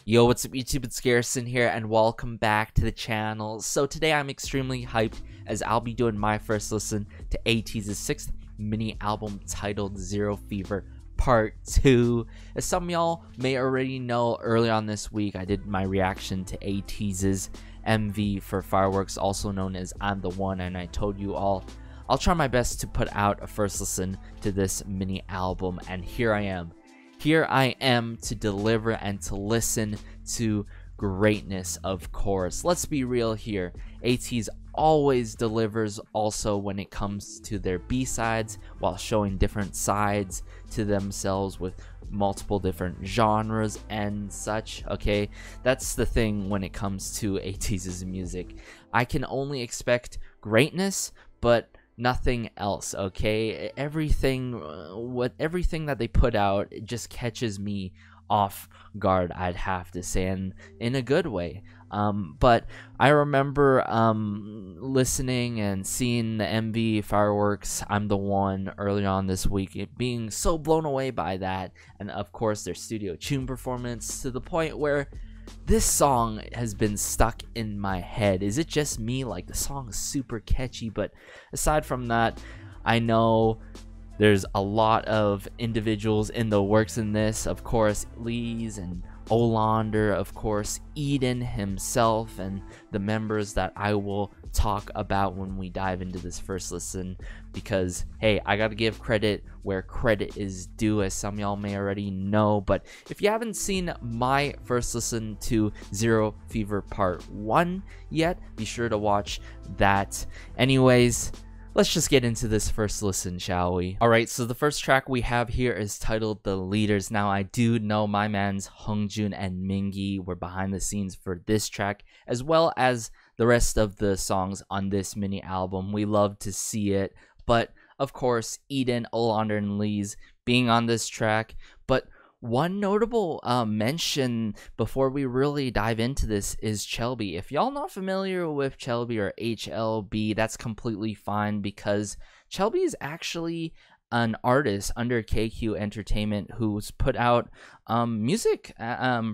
Yo, what's up YouTube, it's Garrison here and welcome back to the channel. So today I'm extremely hyped as I'll be doing my first listen to ATEEZ's 6th mini album titled Zero Fever Part 2. As some of y'all may already know, earlier on this week I did my reaction to ATEEZ's MV for Fireworks, also known as I'm the One, and I told you all I'll try my best to put out a first listen to this mini album, and here I am. Here I am to deliver and to listen to greatness, of course. Let's be real here. ATEEZ always delivers also when it comes to their B-sides, while showing different sides to themselves with multiple different genres and such. Okay, that's the thing when it comes to ATEEZ's music. I can only expect greatness, but nothing else. Okay, everything that they put out, it just catches me off guard, I'd have to say, and in a good way. But I remember listening and seeing the MV Fireworks I'm the One early on this week, it being so blown away by that, and of course their studio tune performance, to the point where this song has been stuck in my head. Is it just me? Like, the song is super catchy, but aside from that, I know there's a lot of individuals in the works in this. Of course, Lee's and Olander, of course, Eden himself, and the members that I will talk about when we dive into this first listen, because hey, I gotta give credit where credit is due, as some of y'all may already know. But if you haven't seen my first listen to Zero Fever Part 1 yet, be sure to watch that. Anyways, let's just get into this first listen, shall we? Alright, so the first track we have here is titled The Leaders. Now, I do know my mans Hongjoong and Mingi were behind the scenes for this track, as well as the rest of the songs on this mini album. We love to see it, but of course, Eden, Olander, and Lee's being on this track. But one notable mention before we really dive into this is Chelby. If y'all not familiar with Chelby, or HLB, that's completely fine, because Chelby is actually an artist under KQ Entertainment who's put out music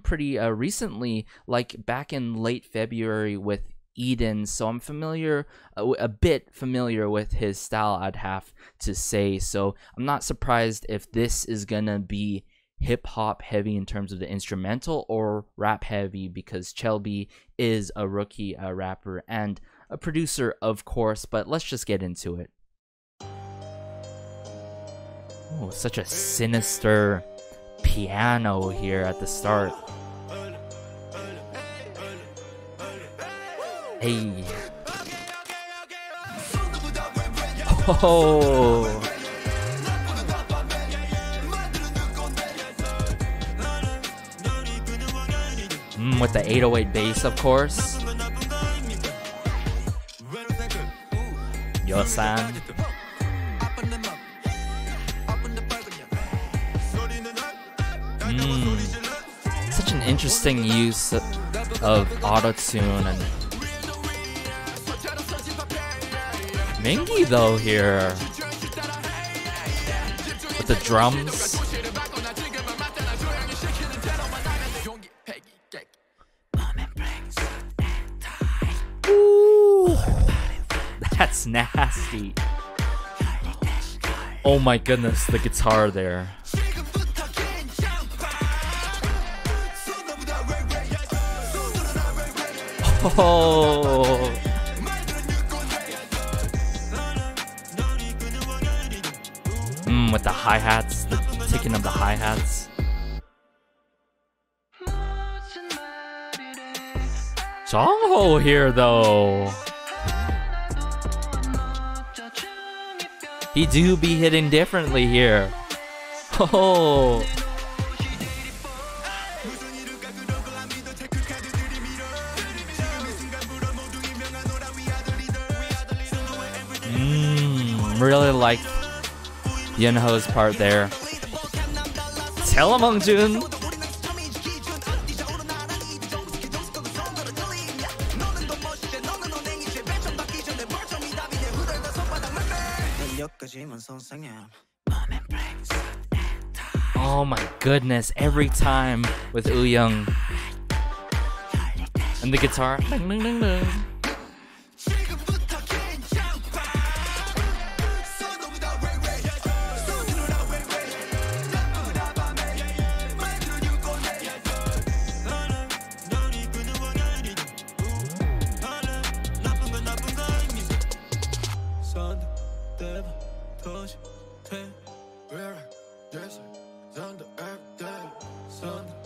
pretty recently, like back in late February with Eden. So I'm familiar, a bit familiar with his style, I'd have to say. So I'm not surprised if this is gonna be hip-hop heavy in terms of the instrumental, or rap heavy, because Chelby is a rookie rapper and a producer, of course. But let's just get into it. Oh, such a sinister piano here at the start. Hey. Oh. With the 808 bass, of course. Yosan. Such an interesting use of auto-tune. And Mingi though here with the drums. Ooh, that's nasty. Oh my goodness, the guitar there. Oh. With the hi-hats, the ticking of the hi-hats. Jongho here though. He do be hitting differently here. Oh. Really like Yunho's part there. Tell him, Hongjoong. Oh my goodness, every time with Wooyoung, And the guitar. Ding, ding, ding, ding.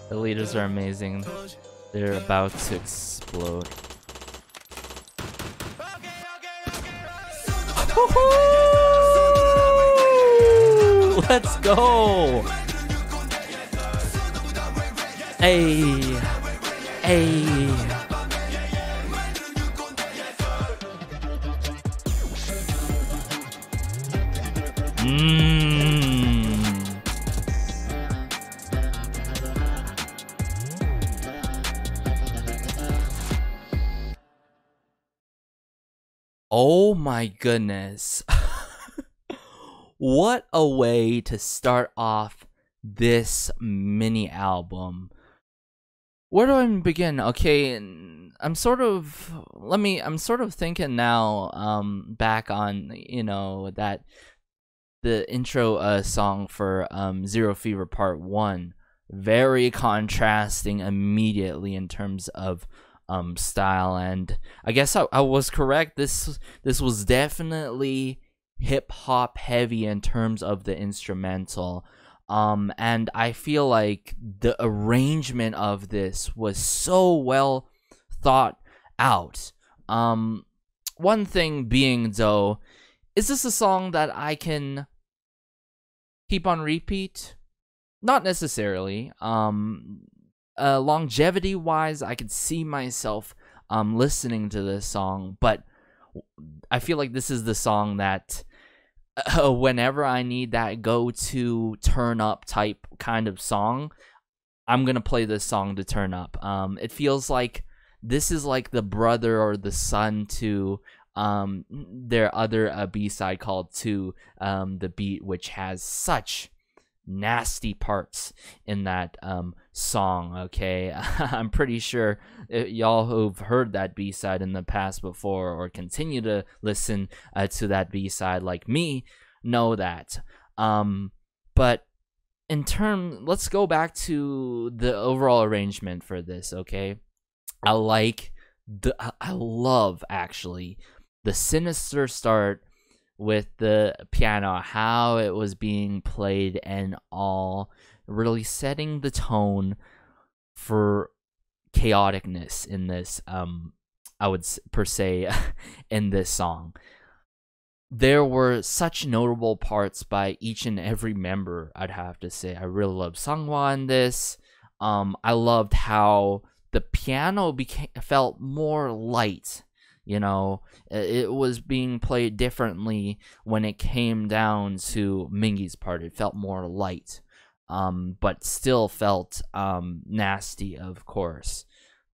The leaders are amazing. They're about to explode. Let's go! Hey! Hey! Oh my goodness. What a way to start off this mini album. Where do I begin? Okay, I'm sort of thinking now back on, you know, that the intro song for Zero Fever Part 1, very contrasting immediately in terms of style, and I guess I was correct. This was definitely hip hop heavy in terms of the instrumental, and I feel like the arrangement of this was so well thought out. One thing being though, is this a song that I can keep on repeat? Not necessarily. Longevity wise, I could see myself listening to this song, but I feel like this is the song that whenever I need that go-to turn up type kind of song, I'm gonna play this song to turn up. It feels like this is like the brother or the son to their other B-side called To The Beat, which has such nasty parts in that song. Okay, I'm pretty sure y'all who've heard that B-side in the past before or continue to listen to that B-side like me know that. But let's go back to the overall arrangement for this. Okay, I love actually the sinister start with the piano, how it was being played and all, really setting the tone for chaoticness in this, I would per se, in this song. There were such notable parts by each and every member, I'd have to say. I really loved Seonghwa in this. I loved how the piano felt more light. You know, it was being played differently when it came down to Mingi's part. It felt more light, but still felt nasty, of course.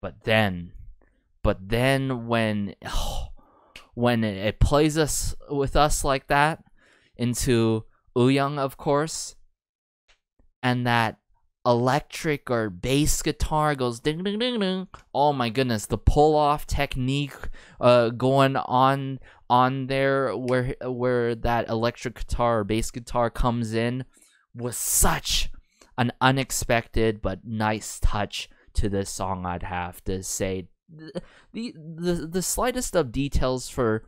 But then when it plays with us like that into Wooyoung, of course, and that electric or bass guitar goes ding ding ding ding. Oh my goodness, the pull off technique going on there where that electric guitar or bass guitar comes in was such an unexpected but nice touch to this song, I'd have to say. The slightest of details for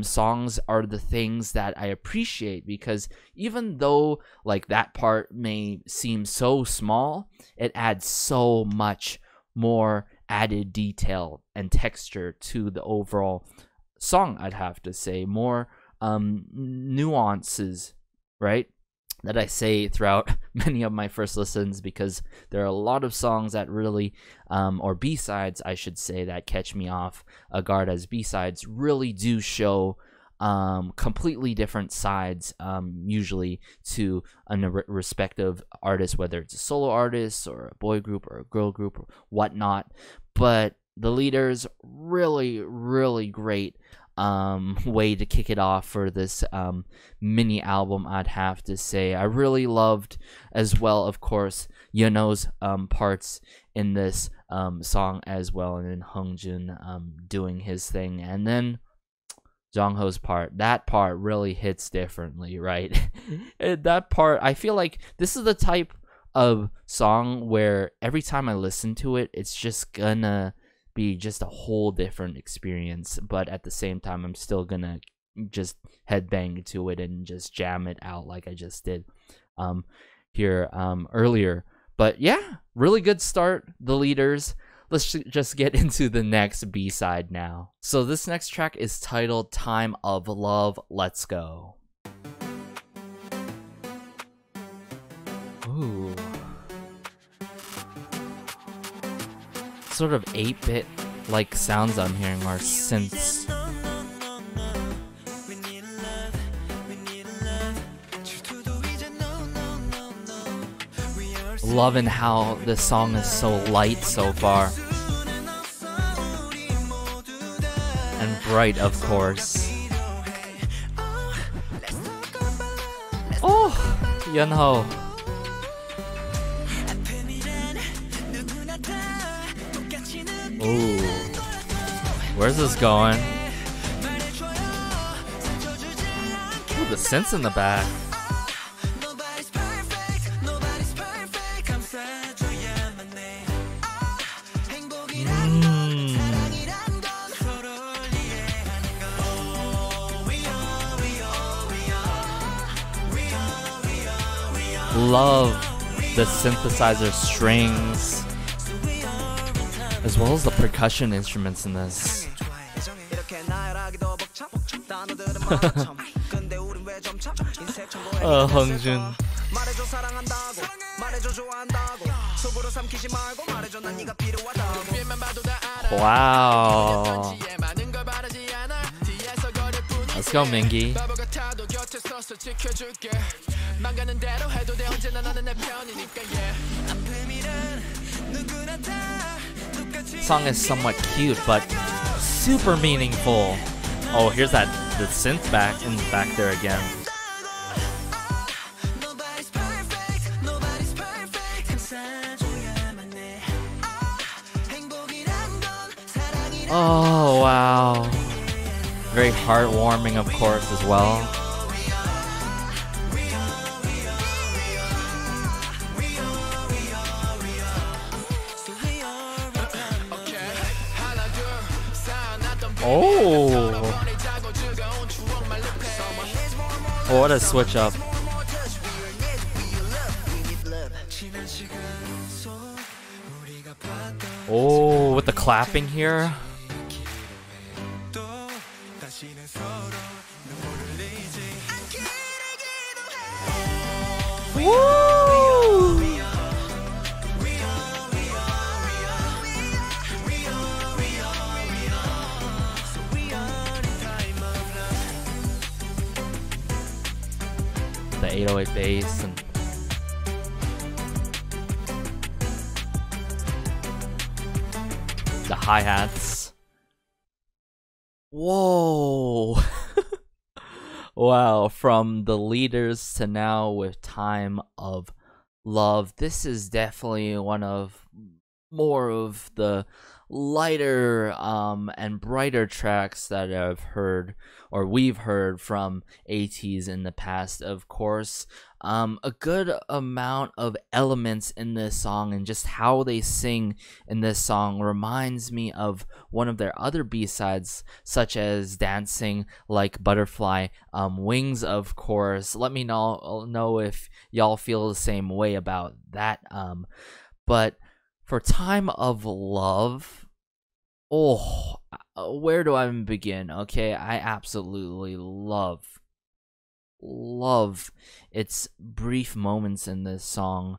songs are the things that I appreciate, because even though like that part may seem so small, it adds so much more added detail and texture to the overall song, I'd have to say. More nuances, right, that I say throughout many of my first listens, because there are a lot of songs that really, or B-sides, I should say, that catch me off guard as B-sides, really do show completely different sides, usually to a respective artist, whether it's a solo artist or a boy group or a girl group or whatnot. But the leaders, really, really great way to kick it off for this mini album, I'd have to say. I really loved as well, of course, Yunho's parts in this song as well, and then Hongjoong doing his thing, and then Jongho's part. That part really hits differently, right? That part, I feel like this is the type of song where every time I listen to it, it's just gonna be just a whole different experience, but at the same time, I'm still gonna just headbang to it and just jam it out like I just did here earlier. But yeah, really good start, the leaders. Let's just get into the next B-side now. So this next track is titled Time of Love. Let's go. Ooh. Sort of 8-bit like sounds I'm hearing are synths. Loving how this song is so light so far. And bright, of course. Oh, Yunho. Ooh. Where's this going? Ooh, the synths in the back. Love the synthesizer strings as well as the percussion instruments in this. Hongjoong. Wow. Let's go, Mingi. Song is somewhat cute, but super meaningful. Oh, here's the synth back there again. Oh, wow. Very heartwarming, of course, as well. Oh, what a switch up. Oh, with the clapping here. Woo! The 808 bass and the hi-hats. Whoa. Wow, from the leaders to now with Time of Love. This is definitely one of more of the lighter and brighter tracks that I've heard or we've heard from ATEEZ in the past. Of course, a good amount of elements in this song, and just how they sing in this song reminds me of one of their other B-sides, such as Dancing Like Butterfly, Wings, of course. Let me know if y'all feel the same way about that. But for Time of Love, oh, where do I begin? Okay, I absolutely love its brief moments in this song.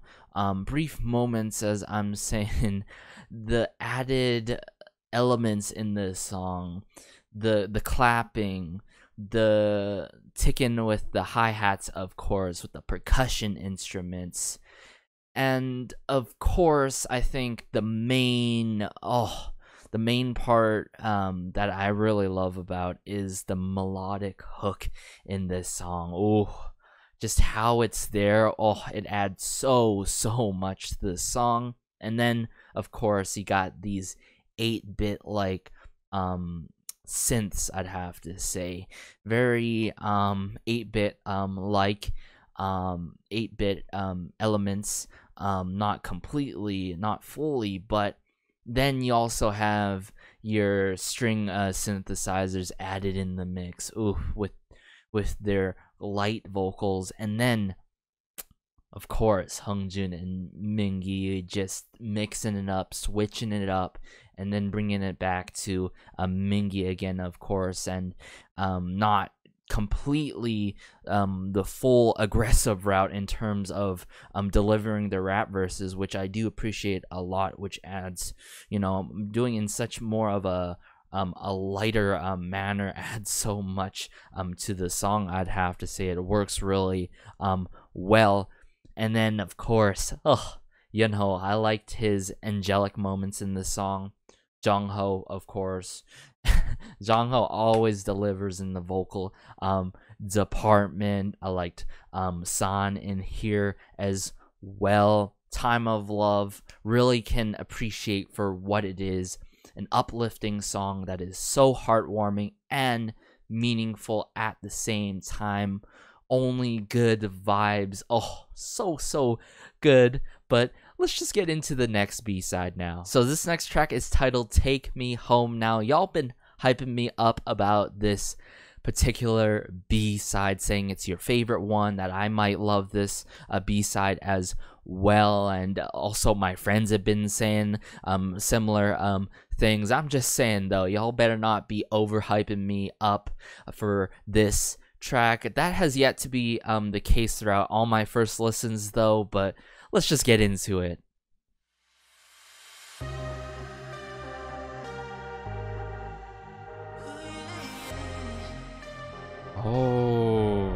Brief moments, as I'm saying, the added elements in this song, the clapping, the ticking with the hi-hats, of course, with the percussion instruments. And of course, I think the main the main part that I really love about is the melodic hook in this song. Oh, just how it's there. Oh, it adds so much to the song. And then of course you got these 8-bit like synths, I'd have to say. Very 8-bit like 8-bit elements, not completely, not fully, but then you also have your string synthesizers added in the mix. Ooh, with their light vocals, and then of course Hongjoong and Mingi just mixing it up, switching it up, and then bringing it back to Mingi again, of course, and not completely the full aggressive route in terms of delivering the rap verses, which I do appreciate a lot, which adds, you know, doing in such more of a lighter manner adds so much to the song. I'd have to say it works really well. And then of course, Yunho, I liked his angelic moments in the song. Jongho, of course. Jongho always delivers in the vocal department. I liked San in here as well. Time of Love really can appreciate for what it is, an uplifting song that is so heartwarming and meaningful at the same time. Only good vibes. Oh, so good. But let's just get into the next B-side now. So this next track is titled Take Me Home. Now, y'all been hyping me up about this particular B-side, saying it's your favorite one, that I might love this B-side as well, and also my friends have been saying similar things. I'm just saying though, y'all better not be overhyping me up for this track. That has yet to be the case throughout all my first listens though, but let's just get into it. Oh.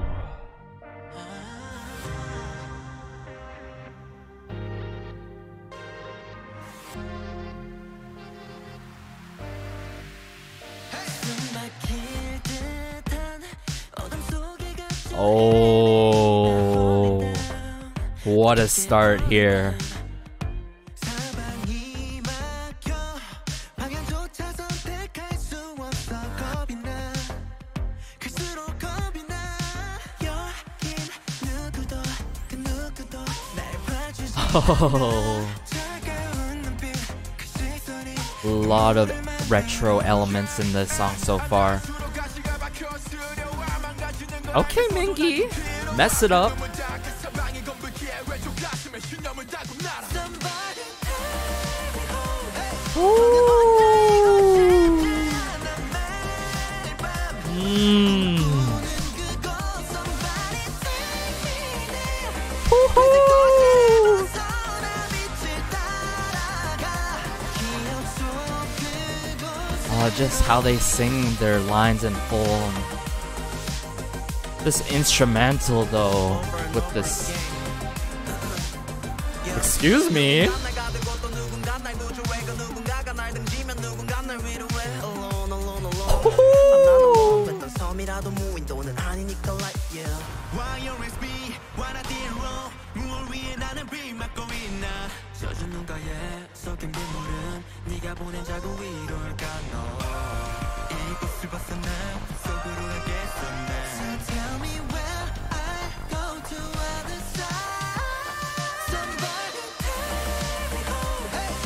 Oh, what a start here. Oh, a lot of retro elements in this song so far. Okay, Mingi, mess it up. Just how they sing their lines in full. This instrumental though, with this. Excuse me.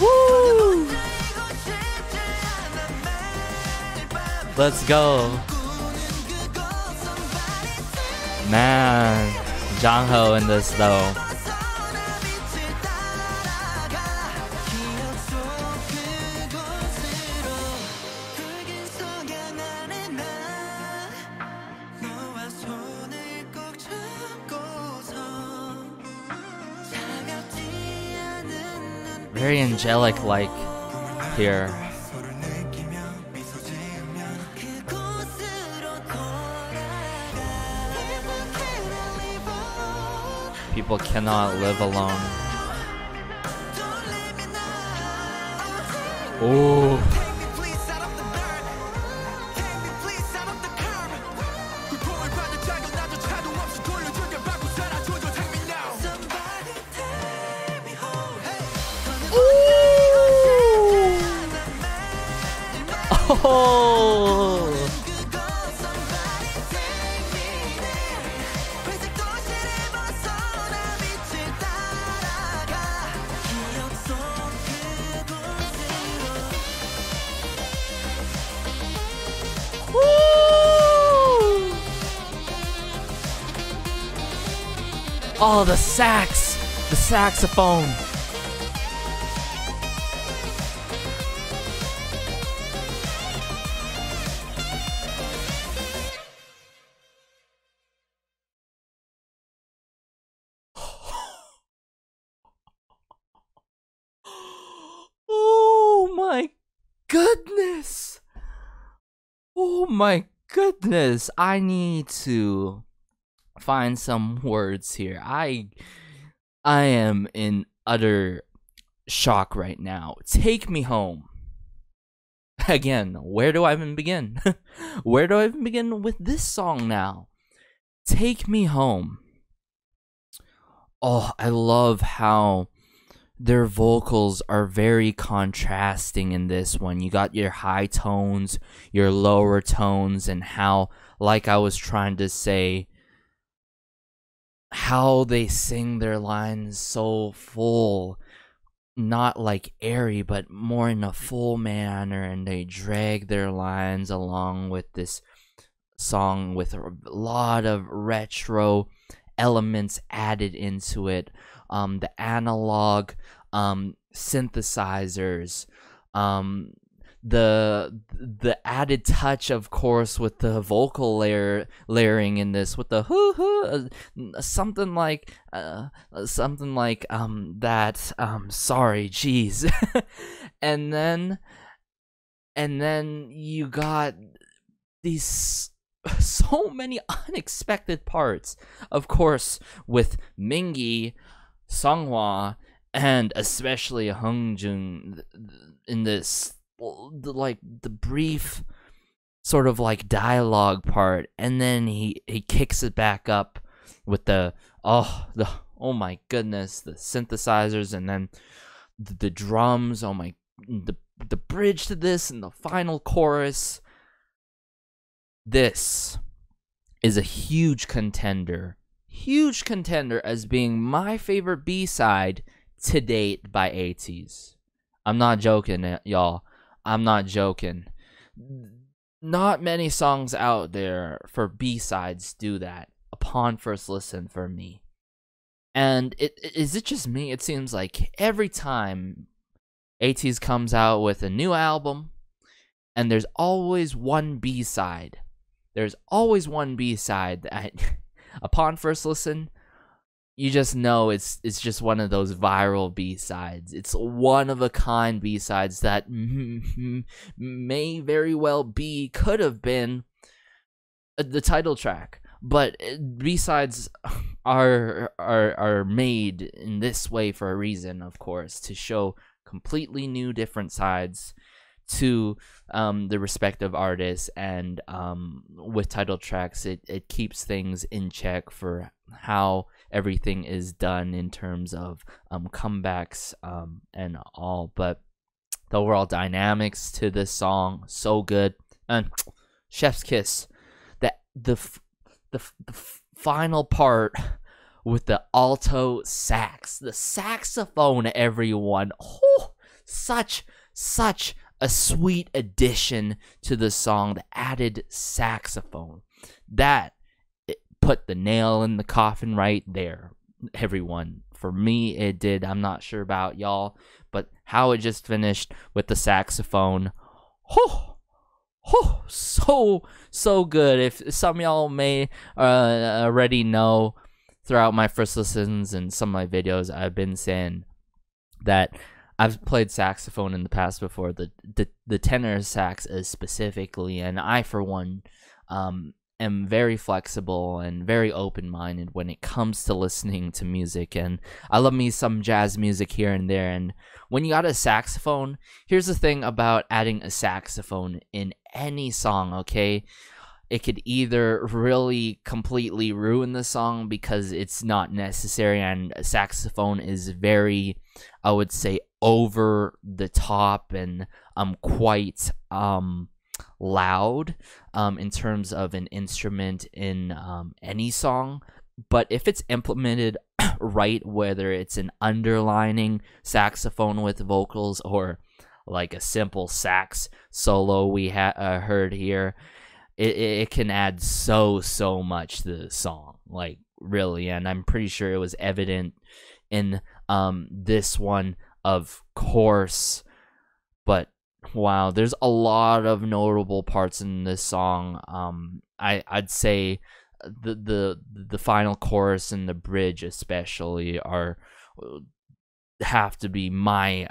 Woo! Let's go. Man, Jongho in this though. Very angelic like here. People cannot live alone. Ooh. Oh! Woo! Oh, the saxophone. Oh my goodness. Oh my goodness. I need to find some words here. I am in utter shock right now. Take Me Home. Again, where do I even begin? Where do I even begin with this song now? Take Me Home. Oh, I love how their vocals are very contrasting in this one. You got your high tones, your lower tones, and how, like I was trying to say, how they sing their lines so full, not like airy, but more in a full manner, and they drag their lines along with this song with a lot of retro elements added into it. The analog synthesizers, the added touch, of course, with the vocal layering in this, with the hoo hoo, something like that. Sorry, jeez. and then you got these so many unexpected parts, of course, with Mingi, Songhwa, and especially Hongjoong in this, like, the brief sort of like dialogue part, and then he kicks it back up with the oh my goodness, the synthesizers, and then the drums. Oh my, the bridge to this and the final chorus. This is a huge contender as being my favorite B-side to date by ATEEZ. I'm not joking, y'all. I'm not joking. Not many songs out there for B-sides do that upon first listen for me. And is it just me? It seems like every time ATEEZ comes out with a new album, and there's always one B-side. There's always one B-side that, upon first listen, you just know it's just one of those viral B-sides. It's one of a kind B-sides that may very well be, could have been the title track. But B-sides are made in this way for a reason, of course, to show completely new, different sides to the respective artists, and with title tracks, it keeps things in check for how everything is done in terms of comebacks and all. But the overall dynamics to this song, so good. And chef's kiss, the final part with the alto sax, the saxophone, everyone. Oh, such a sweet addition to the song, the added saxophone. That put the nail in the coffin right there, everyone. For me, it did. I'm not sure about y'all, but how it just finished with the saxophone. So good. If some of y'all may already know, throughout my first listens and some of my videos, I've been saying that I've played saxophone in the past before, the tenor sax is specifically, and I, for one, am very flexible and very open-minded when it comes to listening to music, and I love me some jazz music here and there. And when you got a saxophone, here's the thing about adding a saxophone in any song, okay? It could either really completely ruin the song because it's not necessary, and a saxophone is very, I would say, over the top and quite loud in terms of an instrument in any song, but if it's implemented right, whether it's an underlining saxophone with vocals or like a simple sax solo we heard here, it can add so much to the song, like really. And I'm pretty sure it was evident in this one, of course. But wow, there's a lot of notable parts in this song. I'd say the final chorus and the bridge especially have to be my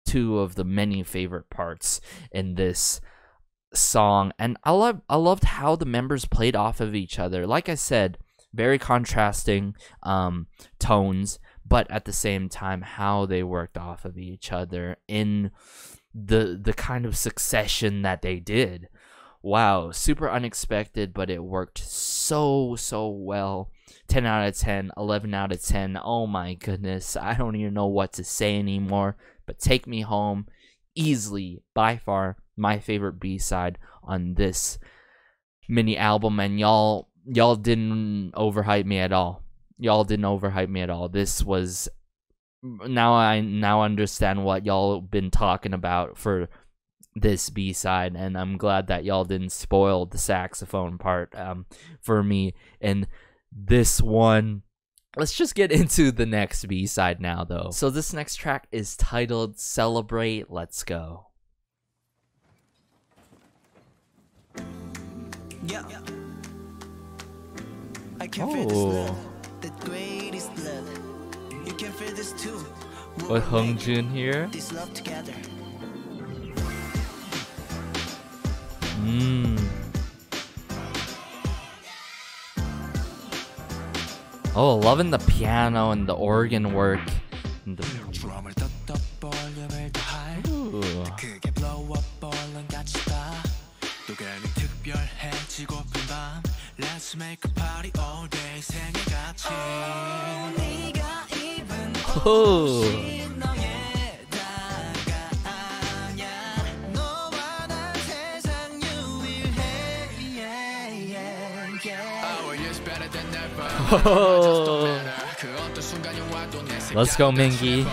two of the many favorite parts in this song. And I loved how the members played off of each other. Like I said, very contrasting tones, but at the same time how they worked off of each other in the kind of succession that they did. Wow, super unexpected, but it worked so well. 10 out of 10, 11 out of 10. Oh my goodness, I don't even know what to say anymore. But Take Me Home, easily, by far, my favorite B-side on this mini album. And y'all didn't overhype me at all. Y'all didn't overhype me at all. This was, now I understand what y'all been talking about for this B-side, and I'm glad that y'all didn't spoil the saxophone part for me in this one. Let's just get into the next B-side now, though. So this next track is titled Celebrate. Let's go. Yeah. I can feel this love, the greatest love. You can feel this too. With Hongjoong here. This love together. Oh, loving the piano and the organ work. And the... Oh. Oh. Let's go, Mingi.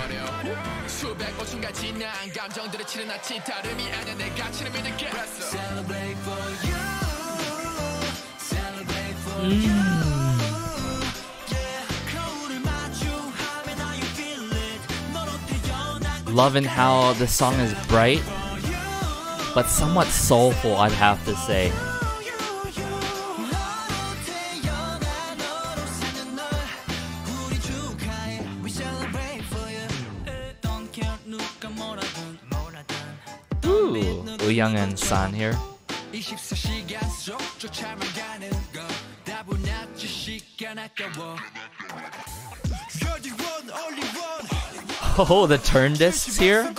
Loving how the song is bright, but somewhat soulful, I'd have to say. Woo Young and San here. Oh, the turn discs here.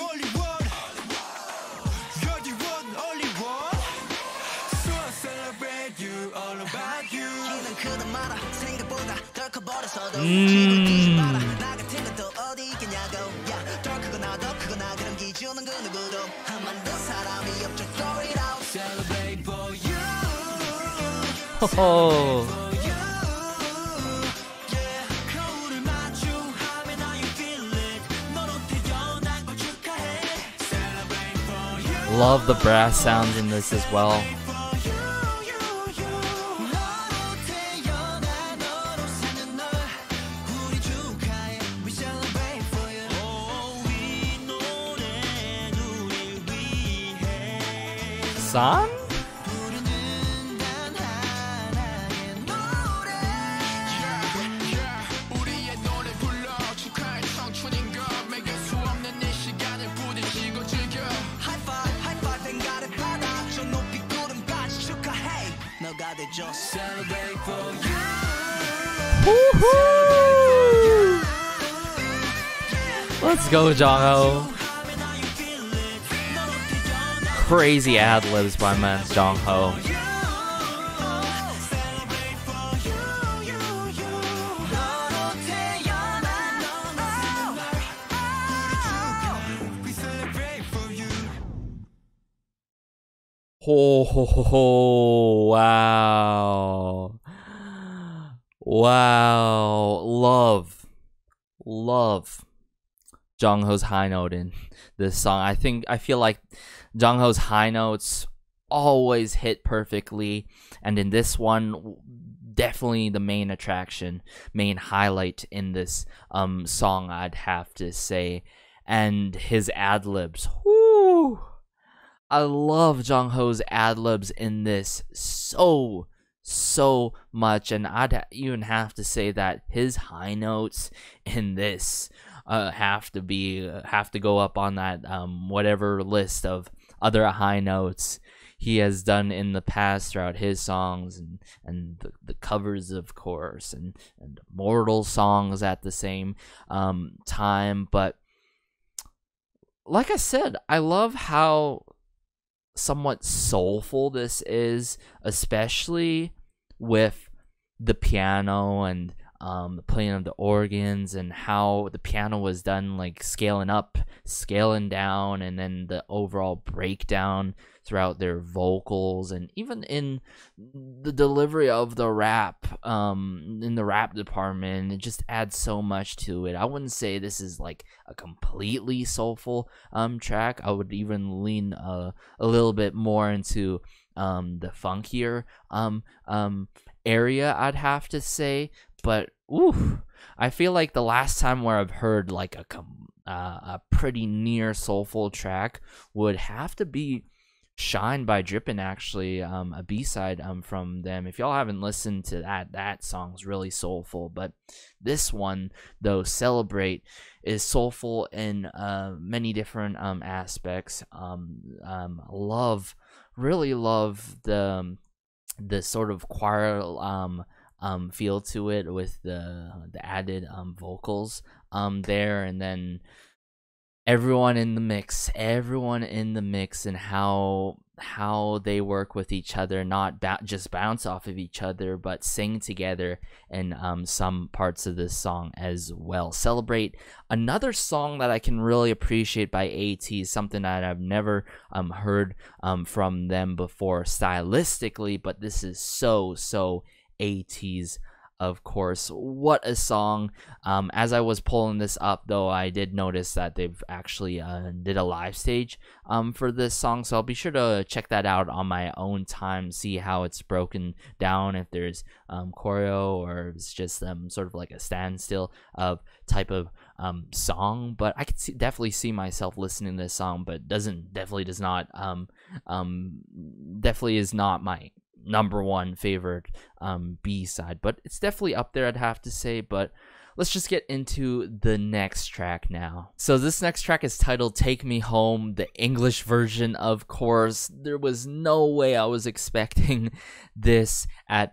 Oh. Love the brass sounds in this as well. San? Let's go, Jongho. Crazy ad-libs by man Jongho. Oh, wow. Wow. Love Jongho's high note in this song. I feel like Jongho's high notes always hit perfectly, and in this one, definitely the main attraction, main highlight in this song, I'd have to say. And his ad-libs. Whoo! I love Jongho's ad-libs in this so much, and I'd even have to say that his high notes in this have to go up on that whatever list of other high notes he has done in the past throughout his songs, and the covers, of course, and Mortal songs at the same time. But like I said, I love how somewhat soulful this is, especially with the piano and the playing of the organs, and how the piano was done, like scaling up, scaling down, and then the overall breakdown throughout their vocals, and even in the delivery of the rap, in the rap department, it just adds so much to it. I wouldn't say this is like a completely soulful track. I would even lean a little bit more into the funkier area, I'd have to say. But ooh, I feel like the last time where I've heard like a pretty near soulful track would have to be Shine by Drippin', actually, a B-side from them. If y'all haven't listened to that song's really soulful. But this one, though, Celebrate, is soulful in many different aspects. Really love the sort of choir feel to it, with the added vocals there, and then everyone in the mix, and how they work with each other, not just bounce off of each other, but sing together in some parts of this song as well. Celebrate, another song that I can really appreciate by ATEEZ, something that I've never heard from them before stylistically, but this is so ATEEZ. Of course, what a song. As I was pulling this up, though, I did notice that they've actually did a live stage for this song, so I'll be sure to check that out on my own time, see how it's broken down, if there's choreo, or if it's just sort of like a standstill of type of song. But I could definitely see myself listening to this song, but definitely is not my number one favorite B-side, but it's definitely up there, I'd have to say. But let's just get into the next track now. So this next track is titled Take Me Home, the English version, of course. There was no way I was expecting this at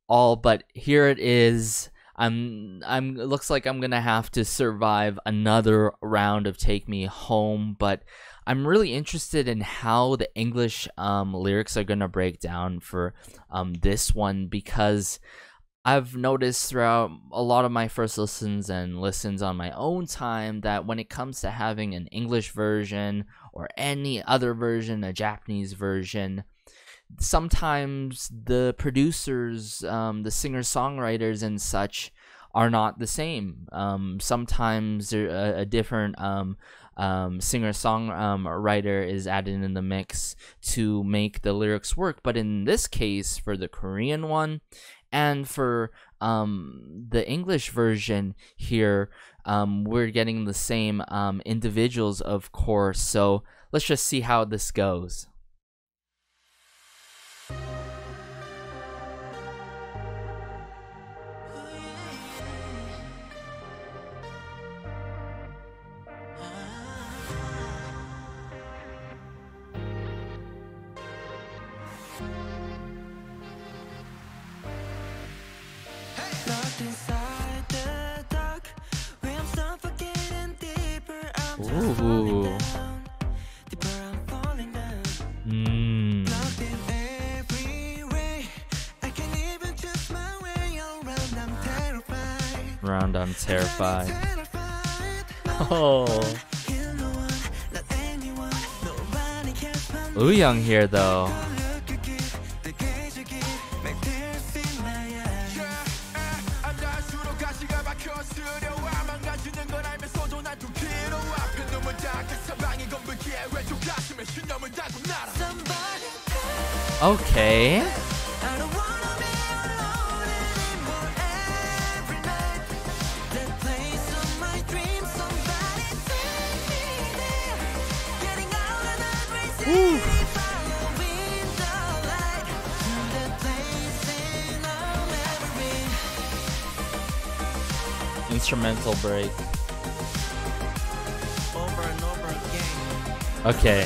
all, but here it is. Looks like I'm gonna have to survive another round of Take Me Home, but I'm really interested in how the English lyrics are gonna break down for this one, because I've noticed throughout a lot of my first listens and listens on my own time that when it comes to having an English version or any other version, a Japanese version, sometimes the producers, the singer-songwriters and such, are not the same. Sometimes a different singer-songwriter is added in the mix to make the lyrics work. But in this case, for the Korean one and for the English version here, we're getting the same individuals, of course. So let's just see how this goes. Ooh. Round, I'm terrified. Oh. Wooyoung here, though. Okay. Woo. Instrumental break. Over and over again. Okay.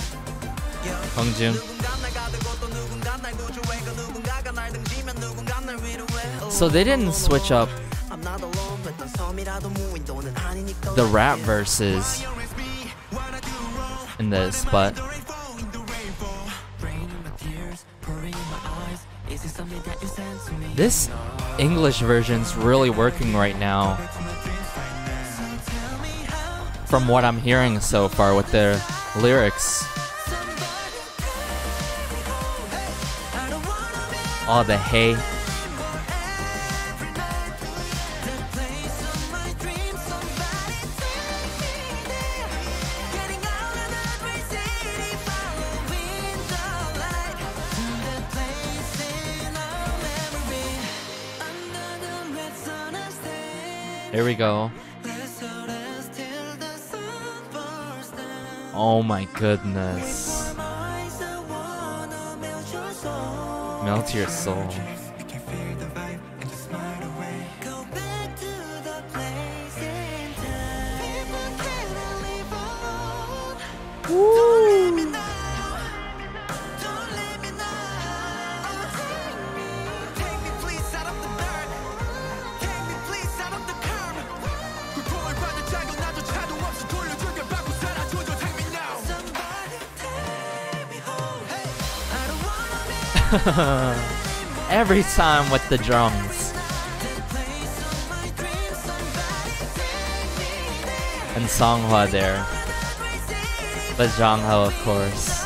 Hongjun. So they didn't switch up the rap verses in this, but this English version's really working right now. From what I'm hearing so far with their lyrics. Oh, the hey. Here we go. Oh my goodness. Melt your soul. Woo. Every time with the drums. And Songhwa there. But Jongho, of course.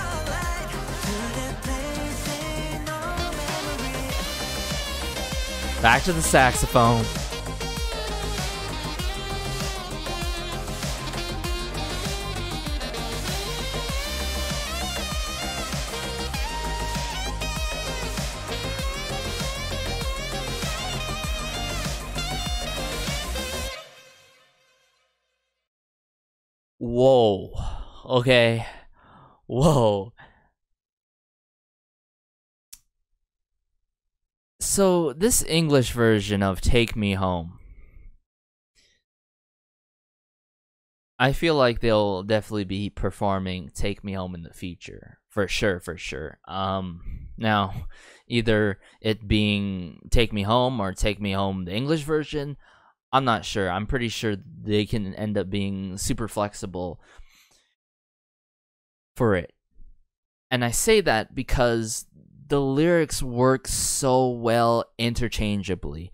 Back to the saxophone. Whoa. Okay. Whoa. So, this English version of Take Me Home, I feel like they'll definitely be performing Take Me Home in the future. For sure, for sure. Now, either it being Take Me Home or Take Me Home the English version, I'm not sure. I'm pretty sure they can end up being super flexible for it. And I say that because the lyrics work so well interchangeably.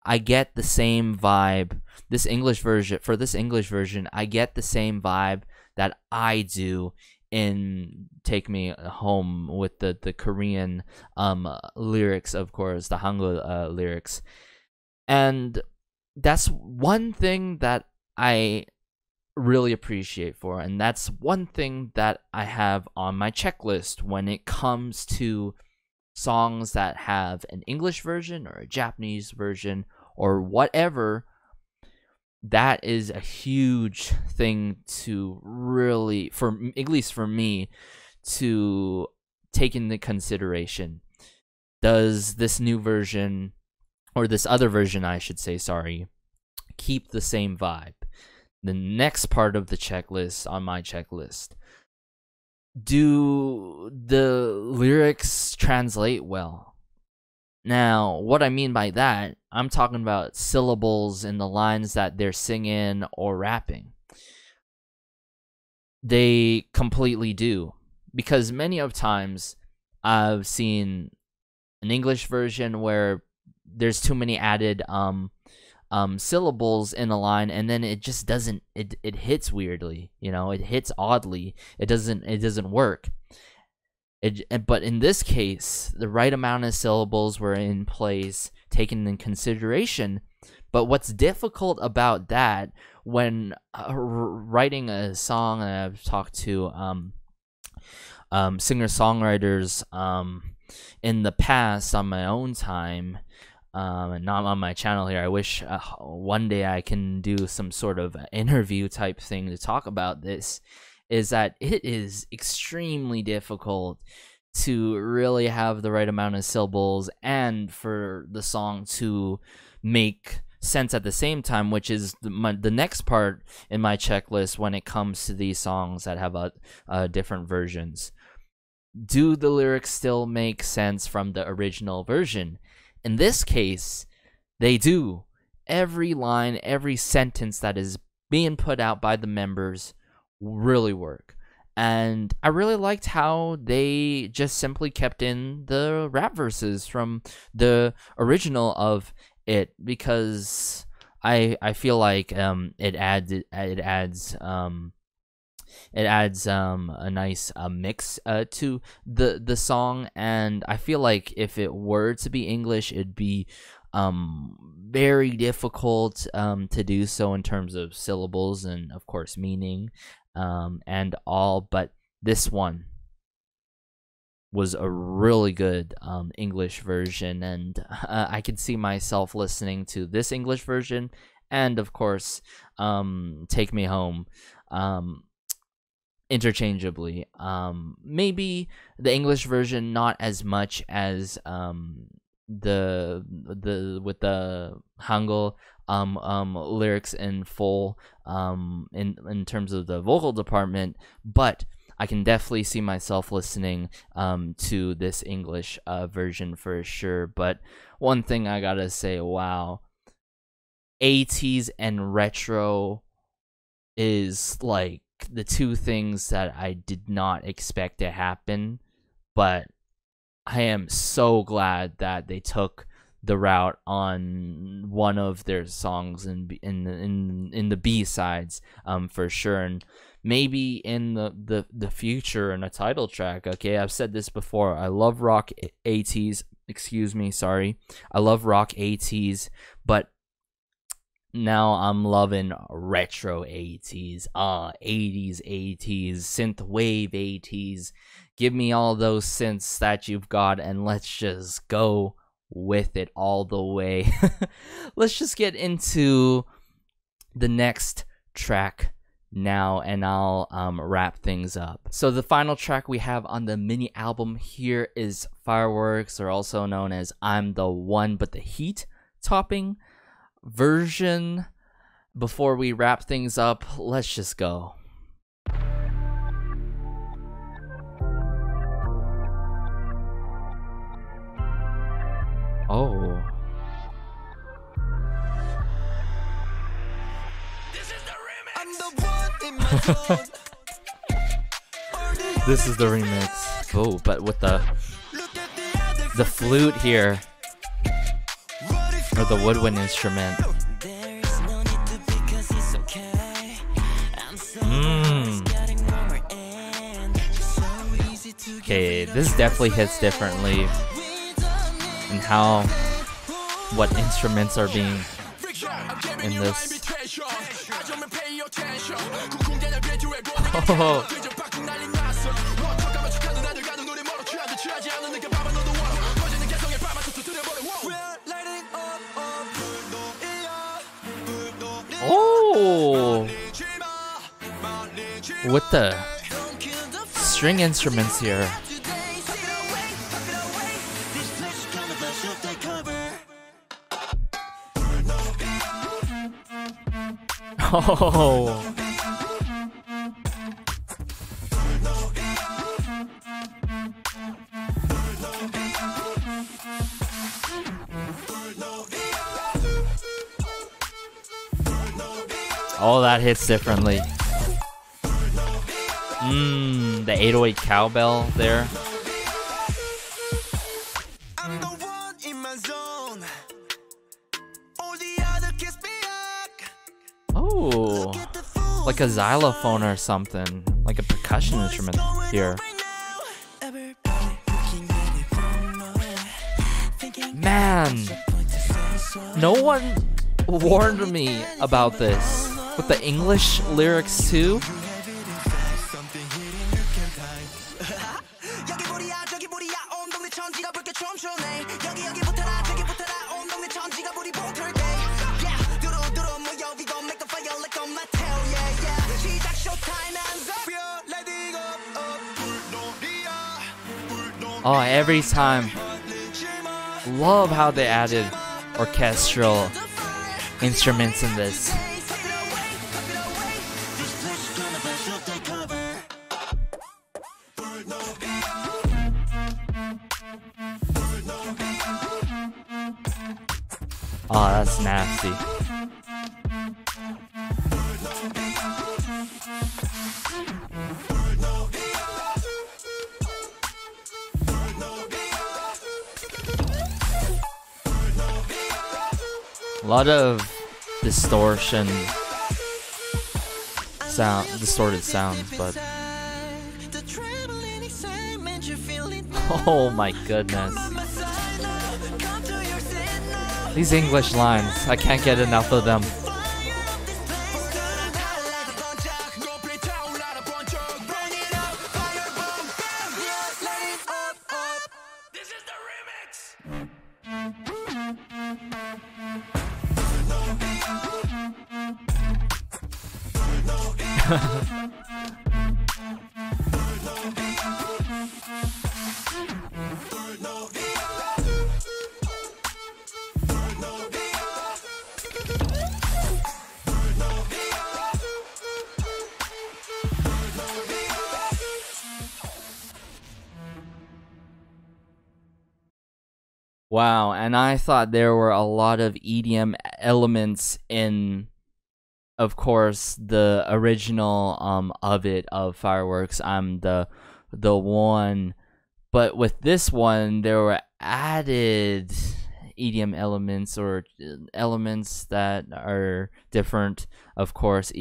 I get the same vibe. This English version, I get the same vibe that I do in Take Me Home with the Korean lyrics, of course, the Hangul lyrics. And that's one thing that I really appreciate for, and that's one thing that I have on my checklist when it comes to songs that have an English version or a Japanese version or whatever. That is a huge thing to really, at least for me, to take into consideration. Does this new version, or this other version, I should say, sorry, keep the same vibe? The next part of the checklist, on my checklist, do the lyrics translate well? Now, what I mean by that, I'm talking about syllables in the lines that they're singing or rapping. They completely do. Because many of times I've seen an English version where there's too many added syllables in a line, and then it just doesn't, it hits weirdly, you know, it hits oddly. It doesn't work. But in this case, the right amount of syllables were in place, taken in consideration. But what's difficult about that, when writing a song, and I've talked to singer-songwriters in the past on my own time, and not on my channel here. I wish one day I can do some sort of interview type thing to talk about this, is that it is extremely difficult to really have the right amount of syllables and for the song to make sense at the same time, which is the next part in my checklist when it comes to these songs that have different versions. Do the lyrics still make sense from the original version? In this case, they do. Every line, every sentence that is being put out by the members really work. And I really liked how they just simply kept in the rap verses from the original of it, because I feel like it adds a nice mix to the song. And I feel like if it were to be English, it'd be very difficult to do so in terms of syllables and of course meaning and all. But this one was a really good English version, and I could see myself listening to this English version and of course Take Me Home interchangeably. Maybe the English version not as much as the with the Hangul lyrics in full in terms of the vocal department, but I can definitely see myself listening to this English version for sure. But one thing I gotta say, wow, 80s and retro is like the two things that I did not expect to happen, but I am so glad that they took the route on one of their songs in the B-sides for sure. And maybe in the future in a title track. Okay, I've said this before, I love rock 80s, I love rock 80s, but now I'm loving retro 80s, 80s, synth wave 80s. Give me all those synths that you've got and let's just go with it all the way. Let's just get into the next track now and I'll wrap things up. So the final track we have on the mini album here is Fireworks, or also known as I'm the One But the Heat topping version. Before we wrap things up, let's just go. Oh. This is the remix. Oh, but with the flute here, or the woodwind instrument. Okay, this definitely hits differently in how what instruments are being in this. Oh. Oh, with the string instruments here. Oh. Oh, that hits differently. The 808 cowbell there. Oh, like a xylophone or something, like a percussion instrument here. Man, no one warned me about this. With the English lyrics too. Oh, every time. Love how they added orchestral instruments in this. Oh, that's nasty. A lot of distortion distorted sounds, but oh my goodness. These English lines, I can't get enough of them. Wow, and I thought there were a lot of EDM elements in, of course, the original of Fireworks. I'm the one, but with this one there were added EDM elements, or elements that are different, of course,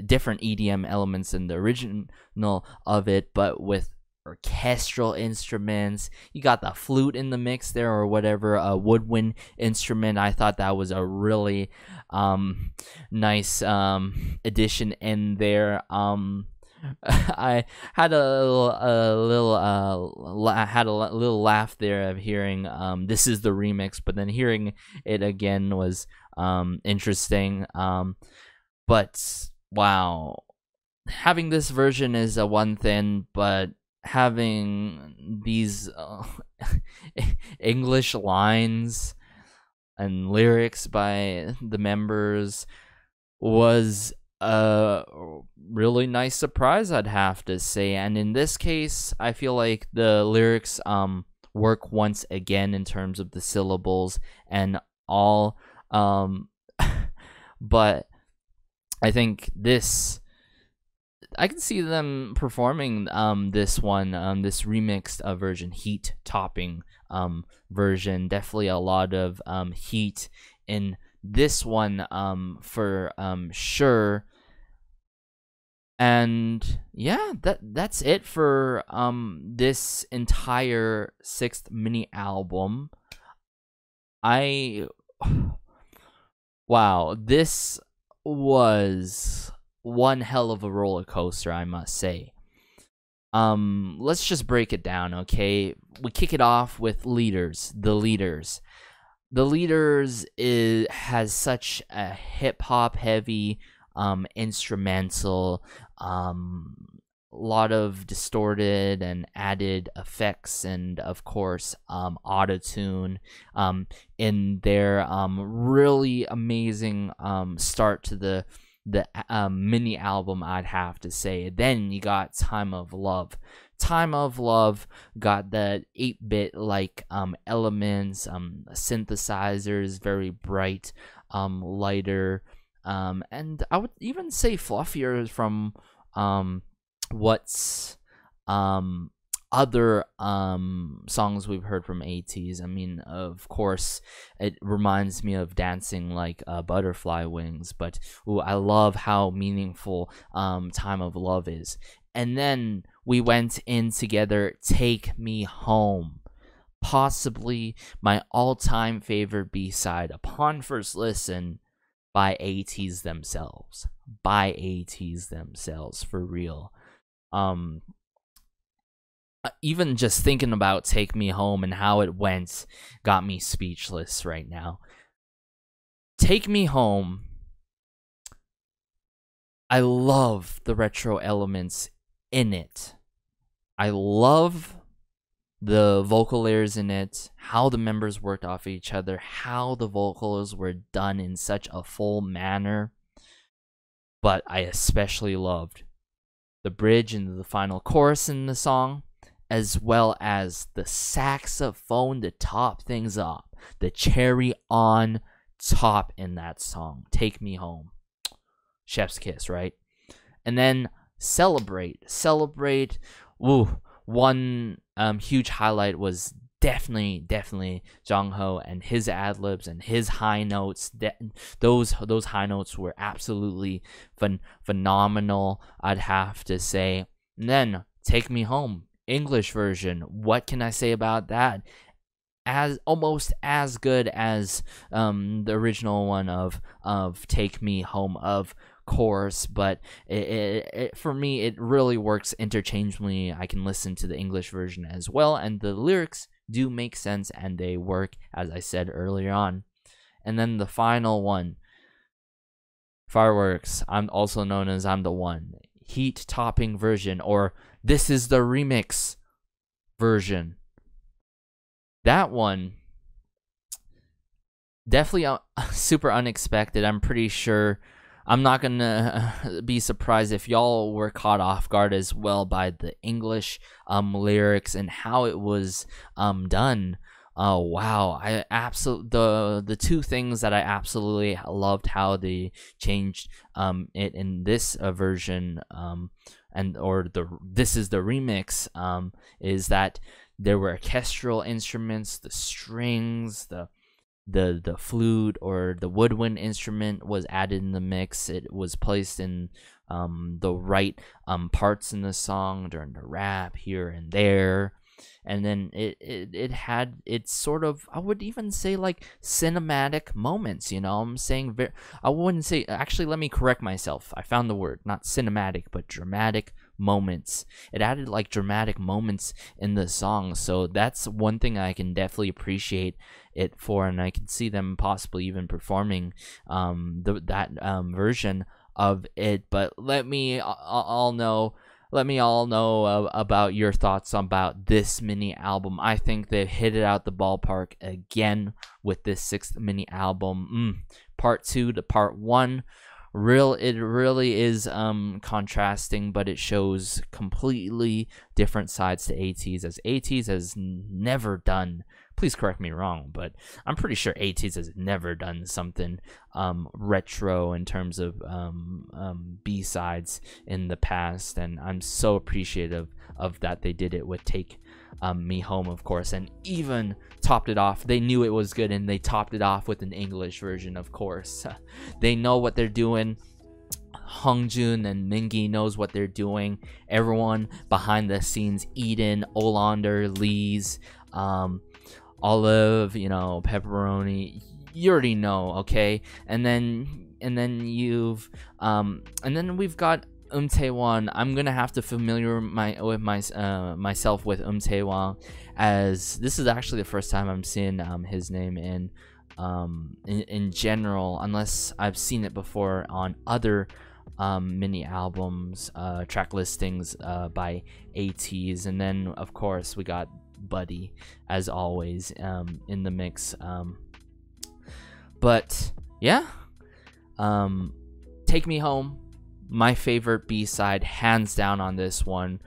different EDM elements in the original of it, but with orchestral instruments. You got the flute in the mix there, or whatever, a woodwind instrument. I thought that was a really nice addition in there. I had a little laugh there of hearing this is the remix, but then hearing it again was interesting. But wow, having this version is a one thing, but having these English lines and lyrics by the members was a really nice surprise, I'd have to say. And in this case, I feel like the lyrics work once again in terms of the syllables and all, but I think this, I can see them performing this one, this remixed version, heat topping version. Definitely a lot of heat in this one for sure. And yeah, that's it for this entire 6th mini album. Wow, this was one hell of a roller coaster, I must say. Let's just break it down, okay? We kick it off with Leaders. The Leaders has such a hip hop heavy instrumental, lot of distorted and added effects, and of course auto-tune in their really amazing start to the mini album, I'd have to say. Then you got Time of Love. Time of Love got the 8-bit like elements, synthesizers, very bright, lighter, and I would even say fluffier from what's other songs we've heard from ATEEZ. I mean, of course, it reminds me of Dancing Like Butterfly Wings, but ooh, I love how meaningful Time of Love is. And then we went in together, Take Me Home, possibly my all-time favorite B-side upon first listen, by ATEEZ themselves. By ATEEZ themselves, for real. Even just thinking about Take Me Home and how it went got me speechless right now. Take Me Home I love the retro elements in it. I love the vocal layers in it, how the members worked off each other, how the vocals were done in such a full manner. But I especially loved the bridge and the final chorus in the song, as well as the saxophone to top things off, the cherry on top in that song, Take Me Home. Chef's kiss, right? And then Celebrate. Ooh, one huge highlight was definitely Jung Ho and his ad-libs and his high notes. Those high notes were absolutely phenomenal, I'd have to say. And then Take Me Home, English version. What can I say about that? Almost as good as the original one of Take Me Home, of course, but for me it really works interchangeably. I can listen to the English version as well, and the lyrics do make sense and they work, as I said earlier on. And then the final one, Fireworks, I'm also known as I'm the One, heat topping version, or This Is the Remix version. That one, definitely super unexpected. I'm pretty sure I'm not gonna be surprised if y'all were caught off guard as well by the English lyrics and how it was done. Oh wow, the two things that I absolutely loved how they changed it in this version This Is the Remix is that there were orchestral instruments, the strings, the flute or the woodwind instrument was added in the mix. It was placed in the right parts in the song during the rap here and there. And then it had its sort of, I would even say, like cinematic moments, you know. I'm saying I wouldn't say, actually let me correct myself. I found the word, not cinematic but dramatic moments. It added like dramatic moments in the song, so that's one thing I can definitely appreciate it for, and I can see them possibly even performing that version of it. But let me all know about your thoughts about this mini album. I think they've hit it out the ballpark again with this 6th mini album. Part 2 to part 1. It really is contrasting, but it shows completely different sides to ATEEZ, as ATEEZ has never done, please correct me wrong, but I'm pretty sure ATEEZ has never done something retro in terms of B-sides in the past, and I'm so appreciative of that they did it with Take Me Home, of course, and even topped it off. They knew it was good and they topped it off with an English version, of course. They know what they're doing. Hongjoon and Mingi knows what they're doing. Everyone behind the scenes, Eden, Olander, Lee's, Olive, you know, Pepperoni, you already know, okay? And then we've got Taewon. I'm gonna have to familiar myself with Taewon, as this is actually the first time I'm seeing his name in general, unless I've seen it before on other mini albums, track listings by ATEEZ. And then of course we got Buddy as always in the mix. But yeah, Take Me Home, my favorite B-side, hands down on this one.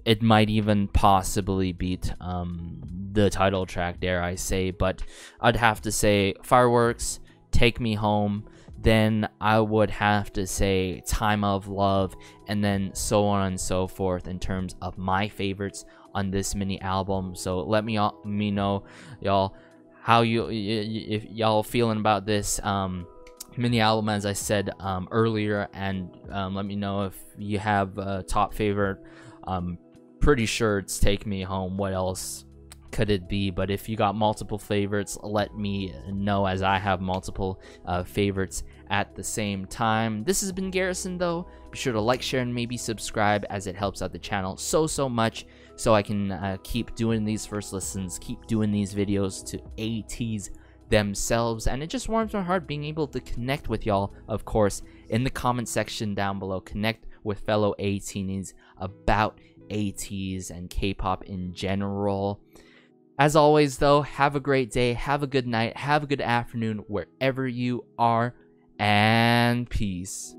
It might even possibly beat the title track, dare I say, but I'd have to say Fireworks, Take Me Home, then I would have to say Time of Love, and then so on and so forth in terms of my favorites on this mini album. So let me know, y'all, how if y'all feeling about this mini album, as I said earlier, and let me know if you have a top favorite. Pretty sure it's Take Me Home. What else could it be? But if you got multiple favorites, let me know, as I have multiple favorites at the same time. This has been Garrison, though. Be sure to like, share, and maybe subscribe, as it helps out the channel so much, so I can keep doing these first listens, keep doing these videos to ATEEZ themselves, and it just warms my heart being able to connect with y'all, of course, in the comment section down below. Connect with fellow ATeenies about ATEEZ and K-pop in general. As always though, have a great day, have a good night, have a good afternoon wherever you are, and peace.